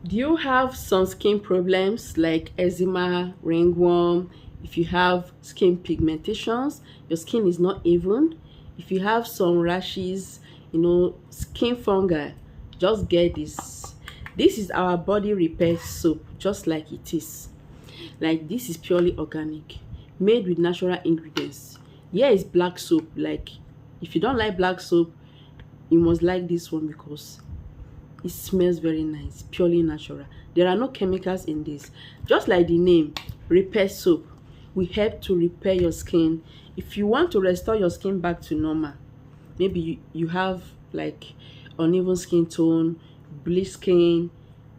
Do you have some skin problems like eczema, ringworm? If you have skin pigmentations, your skin is not even. If you have some rashes, skin fungi, just get this. This is our body repair soap, just like it is. Like, this is purely organic, made with natural ingredients. Here is black soap. Like, if you don't like black soap, you must like this one because it smells very nice, purely natural. There are no chemicals in this. Just like the name, repair soap, we help to repair your skin. If you want to restore your skin back to normal, maybe you have like uneven skin tone, bleached skin,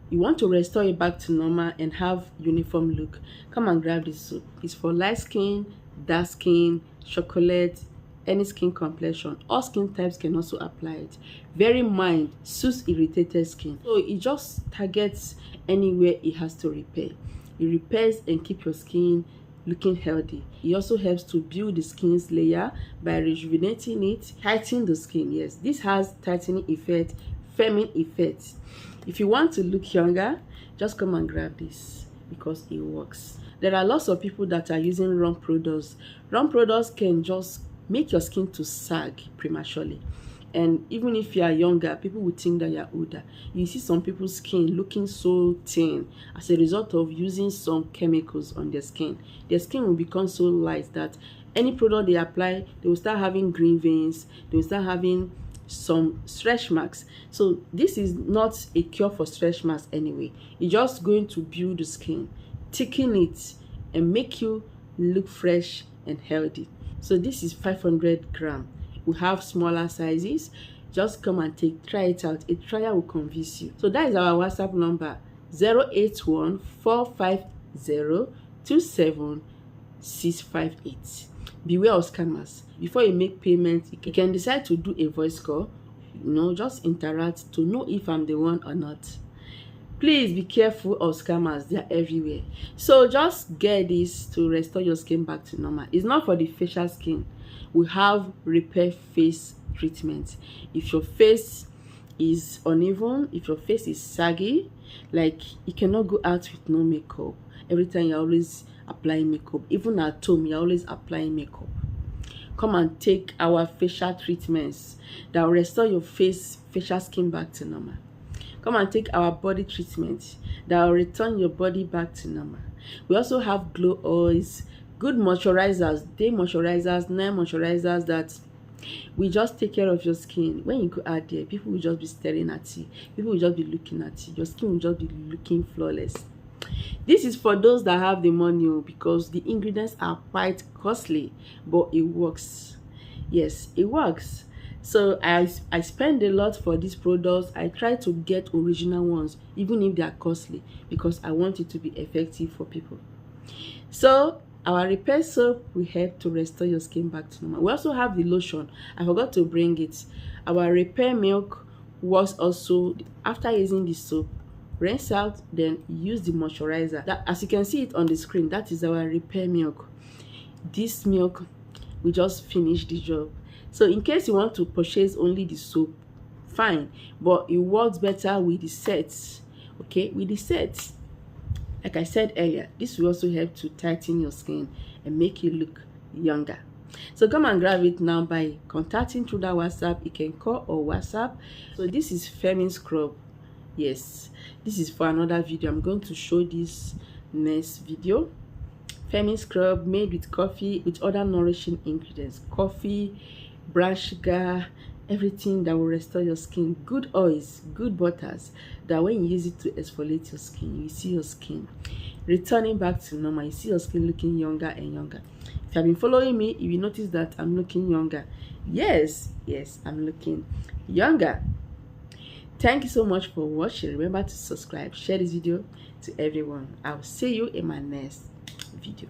you want to restore it back to normal and have uniform look, come and grab this soap. It's for light skin, dark skin, chocolate, any skin complexion. All skin types can also apply it. Very mild, suits irritated skin. So it just targets anywhere it has to repair. It repairs and keep your skin looking healthy. It also helps to build the skin's layer by rejuvenating it, tightening the skin. Yes, this has tightening effect, firming effect. If you want to look younger, just come and grab this because it works. There are lots of people that are using wrong products. Wrong products can just make your skin to sag prematurely. And even if you are younger, people will think that you are older. You see some people's skin looking so thin as a result of using some chemicals on their skin. Their skin will become so light that any product they apply, they will start having green veins, they will start having some stretch marks. So this is not a cure for stretch marks anyway. It's just going to build the skin, thicken it, and make you look fresh and healthy. So this is 500 grams. We have smaller sizes. Just come and try it out. A trial will convince you. So that is our WhatsApp number, 081-450-27658. Beware of scammers. Before you make payment, you can decide to do a voice call. Just interact to know if I'm the one or not. Please be careful of scammers. They are everywhere. So just get this to restore your skin back to normal. It's not for the facial skin. We have repair face treatment. If your face is uneven, if your face is saggy, like you cannot go out with no makeup. Every time you're always applying makeup. Even at home, you're always applying makeup. Come and take our facial treatments that will restore your facial skin back to normal. Come and take our body treatment that will return your body back to normal. We also have glow oils, good moisturizers, day moisturizers, night moisturizers that we just take care of your skin. When you go out there, people will just be staring at you. People will just be looking at you. Your skin will just be looking flawless. This is for those that have the money, because the ingredients are quite costly, but it works. Yes, it works. So I spend a lot for these products. I try to get original ones, even if they are costly, because I want it to be effective for people. So our repair soap will help to restore your skin back to normal. We also have the lotion. I forgot to bring it. Our repair milk works also. After using the soap, rinse out, then use the moisturizer. That, as you can see it on the screen, that is our repair milk. This milk will just finish the job. So in case you want to purchase only the soap, fine, but it works better with the sets. Okay, with the sets, like I said earlier, this will also help to tighten your skin and make you look younger. So come and grab it now by contacting through that WhatsApp. You can call or WhatsApp. So this is Firming Scrub. Yes, this is for another video. I'm going to show this next video. Firming Scrub made with coffee, with other nourishing ingredients, coffee, brown sugar, everything that will restore your skin. Good oils, good butters, that when you use it to exfoliate your skin, you see your skin returning back to normal. You see your skin looking younger and younger. If you have been following me, you will notice that I'm looking younger. Yes, I'm looking younger. Thank you so much for watching. Remember to subscribe, share this video to everyone. I'll see you in my next video.